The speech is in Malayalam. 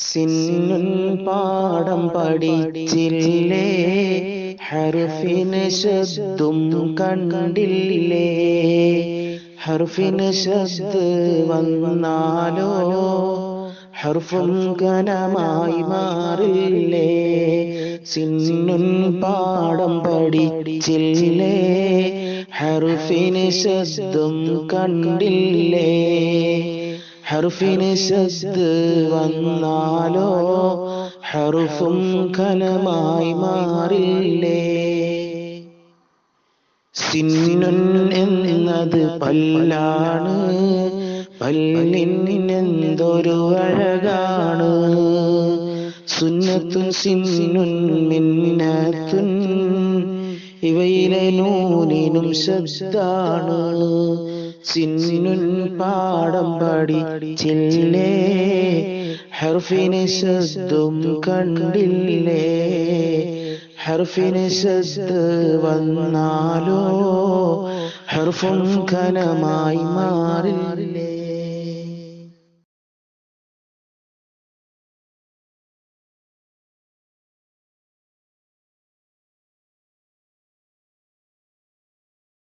സിന്നുൻ പാഠം പഠിച്ചില്ലേ, ഹർഫിന് ശബ്ദും കണ്ടില്ലേ. ഹർഫിന് ശബ്ദ് വന്നാലോ ഹർഫും ഘനമായി മാറില്ലേ. സിന്നുൻ പാഠം പഠിച്ചില്ലേ, ഹർഫിന് ശബ്ദും കണ്ടില്ലേ. ഹർഫിന് ശബ്ദ് വന്നാലോ ഹർഫും ഘനമായി മാറില്ലേ. സിന്നുൻ എന്നത് പല്ലാണ്, പല്ലിനെന്തൊരു അഴകാണ്. സുന്നത്തുൻ സിന്നുൻ മിന്നത്തുൻ, ഇവയിലെ നൂനിനും ശബ്ദാണ്. സിന്നുൻ പാഠം പഠിച്ചില്ലേ, ഹർഫിന് ശബ്ദും കണ്ടില്ലേ. ഹർഫിന് ശബ്ദ് വന്നാലോ ഹർഫും ഘനമായി മാറില്ലേ.